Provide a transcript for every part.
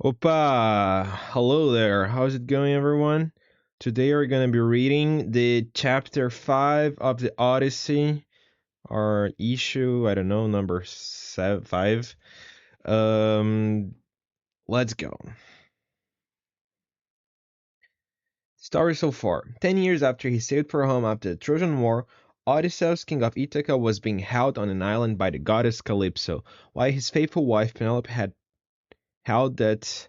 Opa! Hello there. How's it going, everyone? Today we're going to be reading the chapter 5 of the Odyssey, or issue, I don't know, number 5. Um, let's go. Story so far. 10 years after he sailed for home after the Trojan War, Odysseus, king of Ithaca, was being held on an island by the goddess Calypso, while his faithful wife Penelope had held at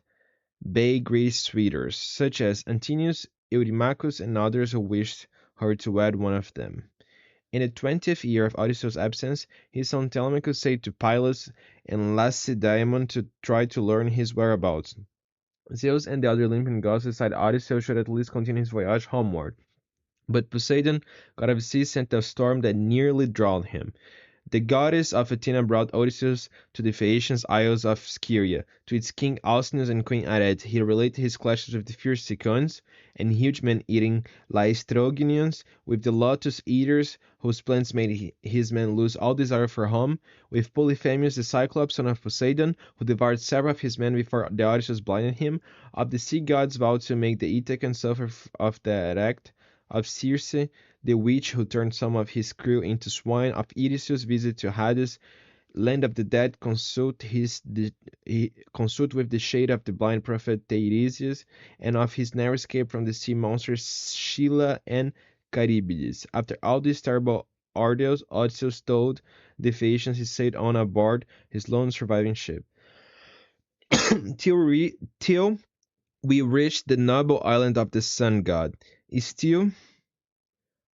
bay Greek suitors, such as Antinous, Eurymachus, and others who wished her to wed one of them. In the 20th year of Odysseus' absence, his son Telemachus sailed to Pylos and Lacedaemon to try to learn his whereabouts. Zeus and the other Olympian gods decided Odysseus should at least continue his voyage homeward. But Poseidon, god of the sea, sent a storm that nearly drowned him. The goddess of Athena brought Odysseus to the Phaeacian isles of Scheria, to its king Alcinous and queen Arete. He related his clashes with the fierce Cicons and huge man-eating Laestrygonians, with the lotus eaters, whose plans made his men lose all desire for home, with Polyphemus the Cyclops, son of Poseidon, who devoured several of his men before the Odysseus blinded him, of the sea gods vowed to make the Ithacans suffer of the act of Circe, the witch who turned some of his crew into swine, of Odysseus' visit to Hades, land of the dead, consult with the shade of the blind prophet Tiresias, and of his narrow escape from the sea monsters Scylla and Charybdis. After all these terrible ordeals, Odysseus told the Phaeacians he sailed on aboard his lone surviving ship. till we reached the noble island of the sun god. Still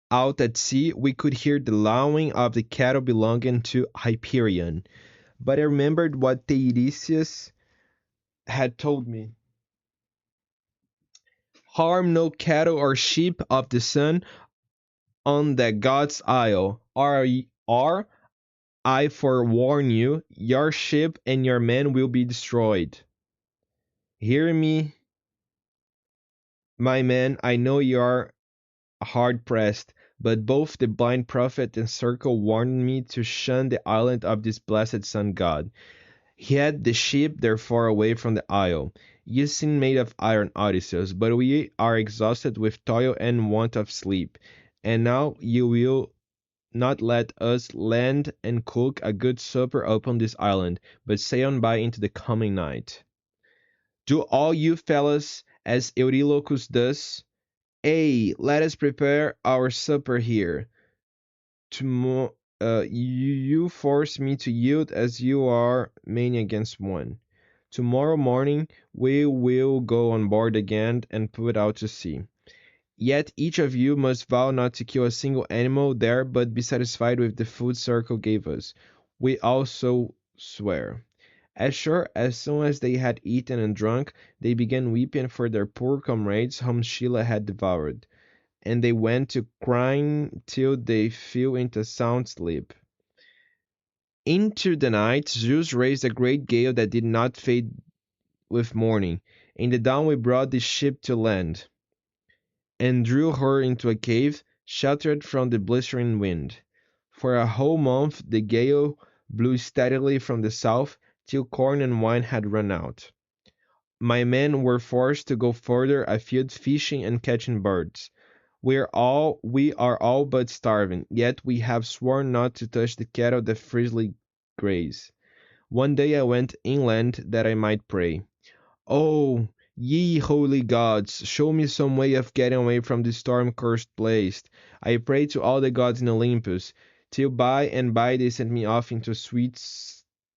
out at sea, we could hear the lowing of the cattle belonging to Hyperion. But I remembered what Tiresias had told me. Harm no cattle or sheep of the sun on that god's isle. Or I forewarn you, your ship and your men will be destroyed. Hear me, my men, I know you are hard pressed, but both the blind prophet and Circle warned me to shun the island of this blessed sun god. He had the ship therefore away from the isle. You seem made of iron, Odysseus, but we are exhausted with toil and want of sleep. And now you will not let us land and cook a good supper upon this island, but sail on by into the coming night. Do all you fellows as Eurylochus does. Let us prepare our supper here. Tomorrow, you force me to yield as you are many against one. Tomorrow morning we will go on board again and put out to sea. Yet each of you must vow not to kill a single animal there, but be satisfied with the food Circle gave us. We also swear. As soon as they had eaten and drunk, they began weeping for their poor comrades whom Scylla had devoured, and they went to crying till they fell into sound sleep. Into the night Zeus raised a great gale that did not fade with morning. In the dawn we brought the ship to land, and drew her into a cave, sheltered from the blistering wind. For a whole month the gale blew steadily from the south, till corn and wine had run out. My men were forced to go further afield fishing and catching birds. We are all but starving, yet we have sworn not to touch the cattle that freely graze. One day I went inland that I might pray. Oh, ye holy gods, show me some way of getting away from this storm-cursed place. I prayed to all the gods in Olympus, till by and by they sent me off into sweet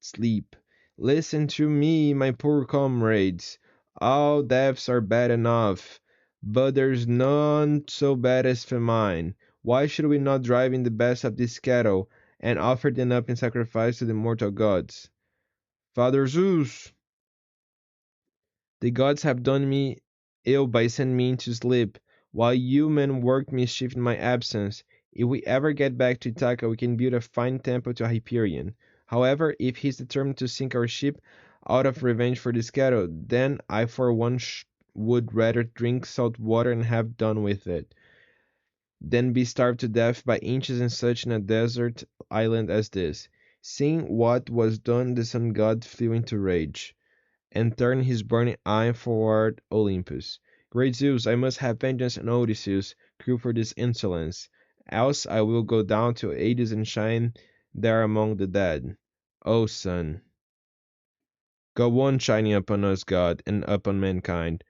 sleep. Listen to me, my poor comrades. All deaths are bad enough, but there's none so bad as famine. Why should we not drive in the best of these cattle, and offer them up in sacrifice to the mortal gods? Father Zeus, the gods have done me ill by sending me to sleep, while you men work mischief in my absence. If we ever get back to Ithaca, we can build a fine temple to Hyperion. However, if he's determined to sink our ship out of revenge for this cattle, then I for one would rather drink salt water and have done with it, than be starved to death by inches in such a desert island as this. Seeing what was done, the sun god flew into rage. and turned his burning eye toward Olympus. Great Zeus, I must have vengeance on Odysseus' crew for this insolence, else I will go down to Hades and shine there among the dead. O sun, go on shining upon us, God, and upon mankind.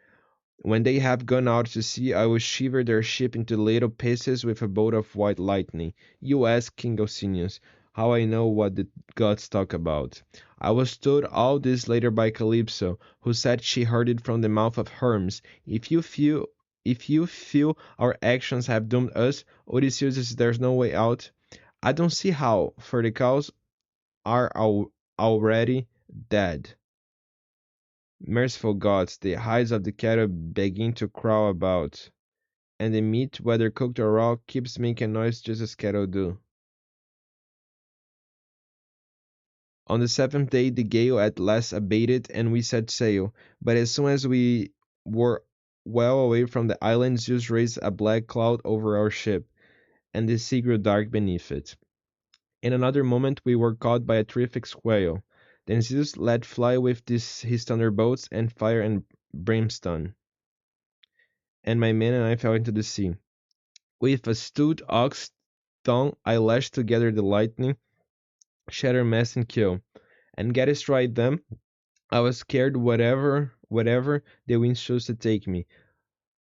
When they have gone out to sea, I will shiver their ship into little pieces with a bolt of white lightning. You ask King Alcinoüs how I know what the gods talk about. I was told all this later by Calypso, who said she heard it from the mouth of Hermes. If you feel our actions have doomed us, Odysseus, there's no way out. I don't see how, for the cows are already dead. Merciful gods, the hides of the cattle begin to crawl about, and the meat, whether cooked or raw, keeps making noise just as cattle do. On the seventh day the gale at last abated, and we set sail, but as soon as we were well away from the island, Zeus raised a black cloud over our ship, and the sea grew dark beneath it. In another moment we were caught by a terrific squall. Then Zeus let fly with his thunderbolts and fire and brimstone, and my men and I fell into the sea. With a stout ox tongue I lashed together the lightning, shattered mast and keel, and get astride them. I was scared whatever the wind chose to take me.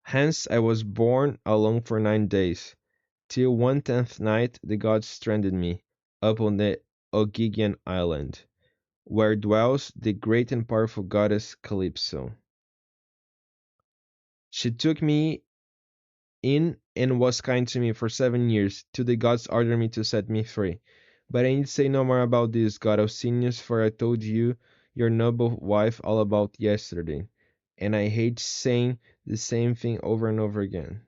Hence I was borne along for 9 days, till one tenth night the gods stranded me up on the Ogygian island, where dwells the great and powerful goddess Calypso. She took me in and was kind to me for 7 years, till the gods ordered me to set me free. But I need say no more about this, god Alcinoüs, for I told you your noble wife all about yesterday, and I hate saying the same thing over and over again.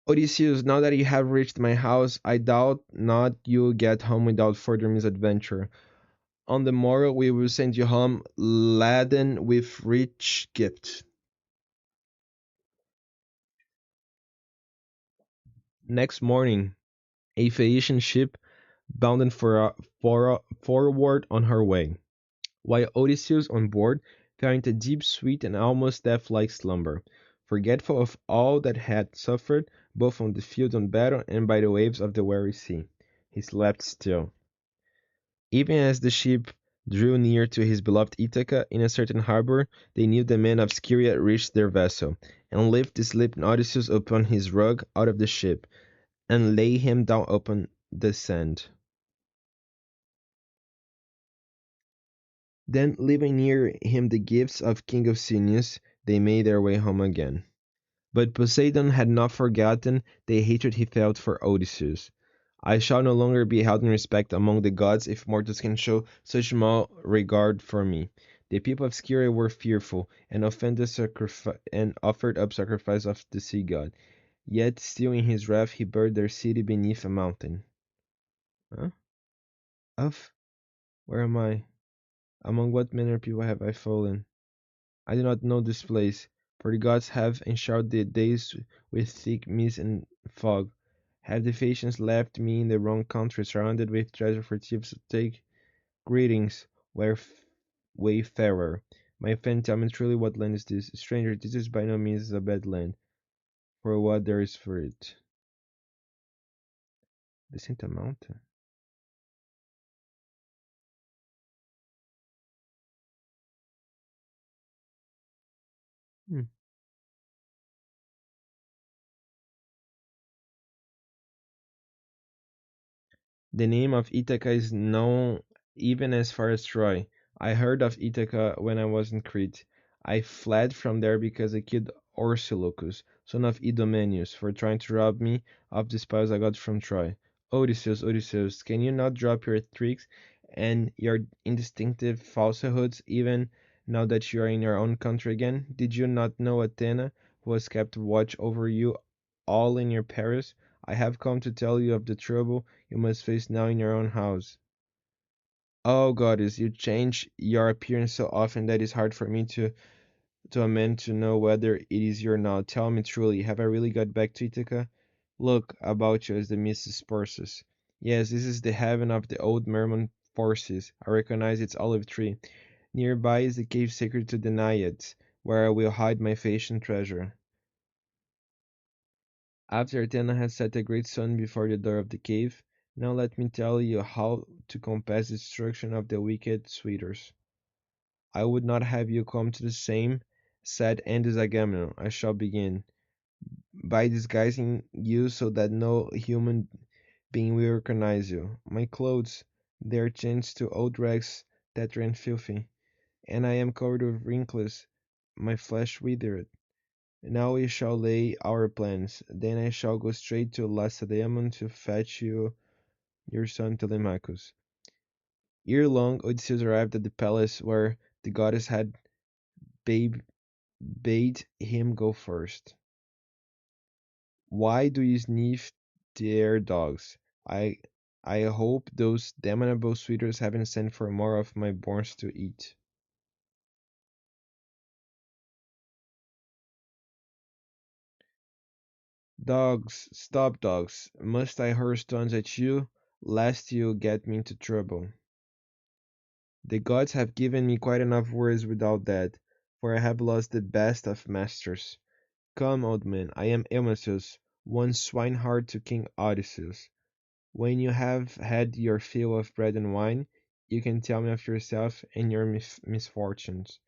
Odysseus, now that you have reached my house, I doubt not you'll get home without further misadventure. On the morrow we will send you home laden with rich gifts. Next morning, a Phaeacian ship bounded forward on her way, while Odysseus on board fell into deep, sweet, and almost death-like slumber, forgetful of all that had suffered, both on the field of battle and by the waves of the weary sea. He slept still. Even as the ship drew near to his beloved Ithaca in a certain harbor, they knew the men of Scheria had reached their vessel, and lifted the sleeping Odysseus upon his rug out of the ship, and lay him down upon the sand. Then, leaving near him the gifts of King Alcinoüs, they made their way home again. But Poseidon had not forgotten the hatred he felt for Odysseus. I shall no longer be held in respect among the gods if mortals can show such small regard for me. The people of Scheria were fearful, and offered up sacrifice of the sea god. Yet still in his wrath he buried their city beneath a mountain. Huh? Of? Where am I? Among what manner of people have I fallen? I do not know this place, for the gods have enshrouded the days with thick mist and fog. Have the Phaeacians left me in the wrong country, surrounded with treasure for thieves to take? Greetings, wayfarer. My friend, tell me truly what land is this? Stranger, this is by no means a bad land, for what there is for it. The Santa Mountain? Hmm. The name of Ithaca is known even as far as Troy. I heard of Ithaca when I was in Crete. I fled from there because I killed Orsilochus, son of Idomeneus, for trying to rob me of the spoils I got from Troy. Odysseus, Odysseus, can you not drop your tricks and your indistinctive falsehoods even now that you are in your own country again? Did you not know Athena, who has kept watch over you all in your Paris? I have come to tell you of the trouble you must face now in your own house. Oh, goddess, you change your appearance so often that it's hard for me to a man to know whether it is you or not. Tell me truly, have I really got back to Ithaca? Look about you as the mist disperses. Yes, this is the heaven of the old Merman forces. I recognize its olive tree. Nearby is the cave sacred to the Naiads, where I will hide my Phaeacian treasure. After Athena had set a great sun before the door of the cave, now let me tell you how to compass the destruction of the wicked suitors. I would not have you come to the same, said Andes Agamemnon. I shall begin by disguising you so that no human being will recognize you. My clothes, they are changed to old rags, tattered and filthy, and I am covered with wrinkles, my flesh withered. Now we shall lay our plans. Then I shall go straight to Lacedaemon to fetch you your son Telemachus. Ere long, Odysseus arrived at the palace where the goddess had bade, bade him go first. Why do you sniff the air, dogs? I I hope those damnable suitors haven't sent for more of my bones to eat. Dogs, stop, dogs. Must I hurl stones at you, lest you get me into trouble? The gods have given me quite enough worries without that, for I have lost the best of masters. Come, old man, I am Eumasius, one swineherd to King Odysseus. When you have had your fill of bread and wine, you can tell me of yourself and your misfortunes.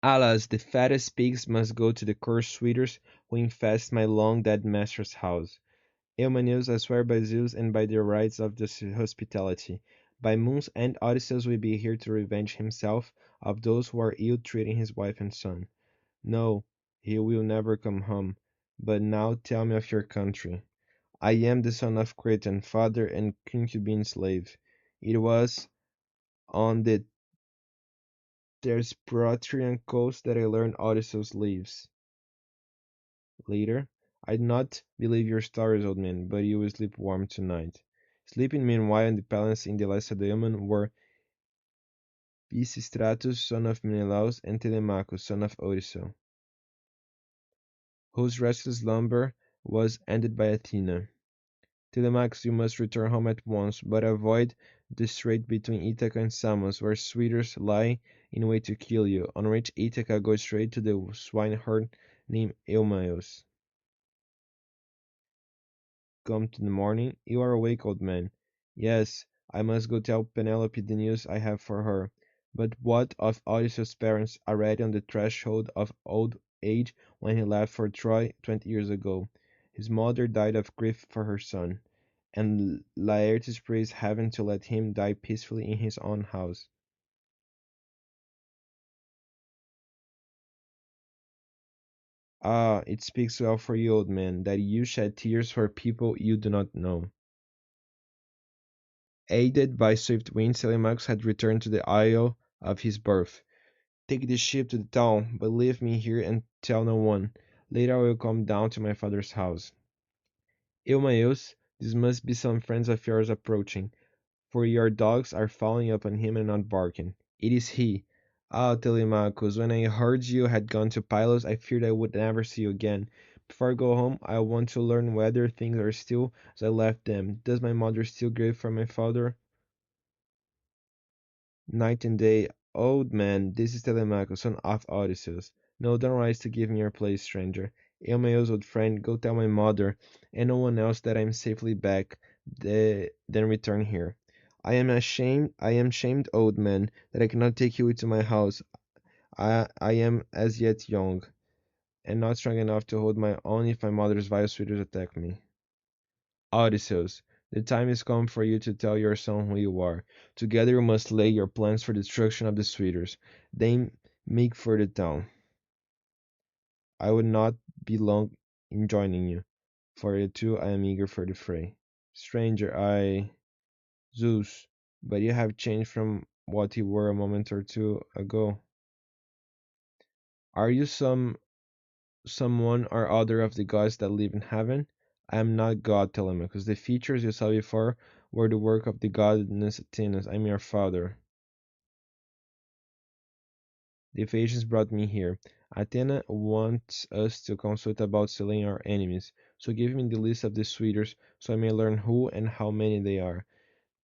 Alas, the fattest pigs must go to the cursed suitors who infest my long dead master's house. Eumaeus, I swear by Zeus and by the rites of this hospitality. By moon's end Odysseus will be here to revenge himself of those who are ill treating his wife and son. No, he will never come home. But now tell me of your country. I am the son of Cretan, father and concubine slave. It was on the Thesprotian coast that I learned Odysseus lives. Later, I do not believe your stories, old man, but you will sleep warm tonight. Sleeping meanwhile in the palace in the Lacedaemon were Pisistratus, son of Menelaus, and Telemachus, son of Odysseus, whose restless slumber was ended by Athena. Telemachus, you must return home at once, but avoid the strait between Ithaca and Samos, where suitors lie in wait to kill you. On reach Ithaca, go straight to the swineherd named Eumaeus. Come to the morning. You are awake, old man. Yes, I must go tell Penelope the news I have for her. But what of Odysseus' parents, already on the threshold of old age when he left for Troy 20 years ago? His mother died of grief for her son, and Laertes prays heaven to let him die peacefully in his own house. Ah, it speaks well for you, old man, that you shed tears for people you do not know. Aided by swift winds, Telemachus had returned to the isle of his birth. Take the ship to the town, but leave me here and tell no one. Later I will come down to my father's house. Eumaeus, this must be some friends of yours approaching, for your dogs are following upon him and not barking. It is he. Ah, Telemachus, when I heard you had gone to Pylos, I feared I would never see you again. Before I go home, I want to learn whether things are still as I left them. Does my mother still grieve for my father? Night and day, old man, this is Telemachus, son of Odysseus. No, don't rise to give me your place, stranger. Eumaeus, old friend, go tell my mother, and no one else that I am safely back, then return here. I am shamed, old man, that I cannot take you into my house. I am as yet young, and not strong enough to hold my own if my mother's vile suitors attack me. Odysseus, the time is come for you to tell your son who you are. Together you must lay your plans for destruction of the suitors. Then make for the town. I would not be long in joining you, for too I am eager for the fray. Stranger, Zeus, but you have changed from what you were a moment or two ago. Are you someone or other of the gods that live in heaven? I am not God, Telemachus. The features you saw before were the work of the goddess Athena. I am your father. The Phaeacians brought me here. Athena wants us to consult about slaying our enemies, so give me the list of the suitors, so I may learn who and how many they are.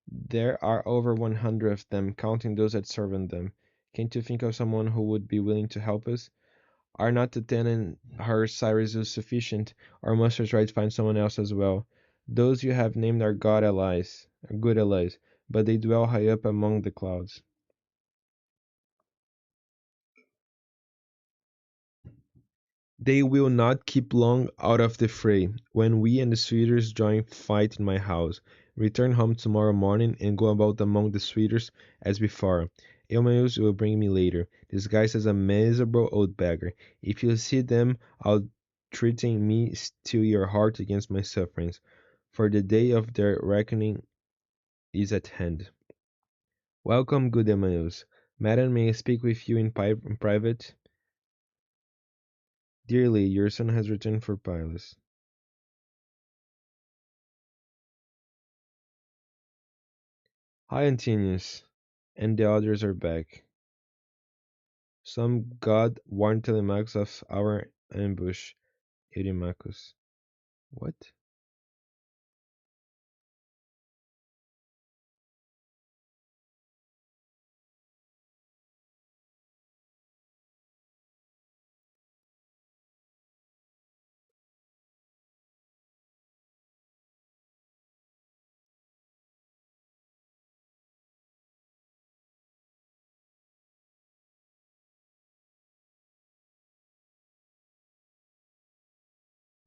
There are over 100 of them, counting those that serve on them. Can't you think of someone who would be willing to help us? Are not Athena and her Cyrus sufficient, or must we try to find someone else as well? Those you have named are good allies, but they dwell high up among the clouds. They will not keep long out of the fray. When we and the suitors join fight in my house, return home tomorrow morning and go about among the suitors as before. Eumaeus will bring me later, disguised as a miserable old beggar. If you see them out treating me, steel your heart against my sufferings, for the day of their reckoning is at hand. Welcome, good Eumaeus. Madam, may I speak with you in private? Dearly, your son has returned for Pylos. Hi, Antinius. And the others are back. Some god warned Telemachus of our ambush, Eurymachus. What?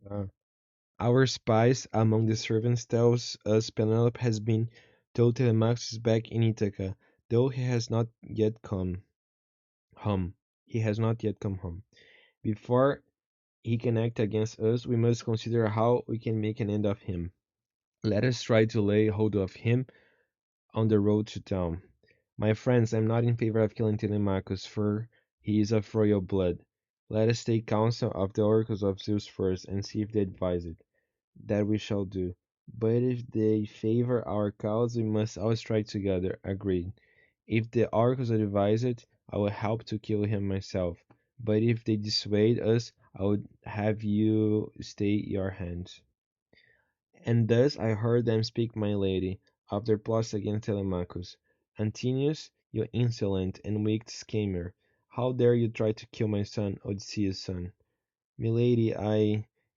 Uh, our spies among the servants tells us Penelope has been told Telemachus is back in Ithaca, though he has not yet come home. He has not yet come home. Before he can act against us, we must consider how we can make an end of him. Let us try to lay hold of him on the road to town. My friends, I am not in favor of killing Telemachus, for he is of royal blood. Let us take counsel of the oracles of Zeus first, and see if they advise it. That we shall do. But if they favor our cause, we must all strike together. Agreed. If the oracles advise it, I will help to kill him myself. But if they dissuade us, I would have you stay your hands. And thus I heard them speak, my lady, of their plots against Telemachus. Antinius, you insolent and wicked schemer, how dare you try to kill my son, Odysseus' son? Milady,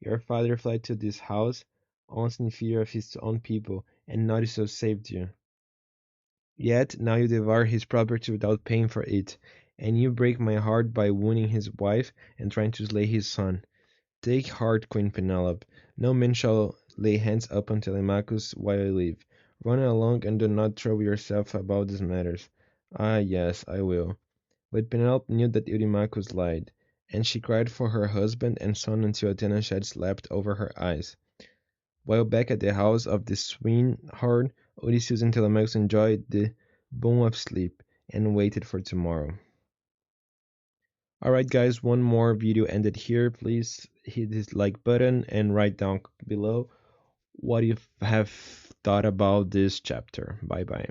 your father fled to this house, once in fear of his own people, and not so saved you. Yet now you devour his property without paying for it, and you break my heart by wounding his wife and trying to slay his son. Take heart, Queen Penelope. No man shall lay hands upon Telemachus while I live. Run along and do not trouble yourself about these matters. Ah, yes, I will. But Penelope knew that Eurymachus lied, and she cried for her husband and son until Athena shed slept over her eyes. While back at the house of the swineherd, Odysseus and Telemachus enjoyed the boon of sleep and waited for tomorrow. Alright guys, one more video ended here. Please hit this like button and write down below what you have thought about this chapter. Bye bye.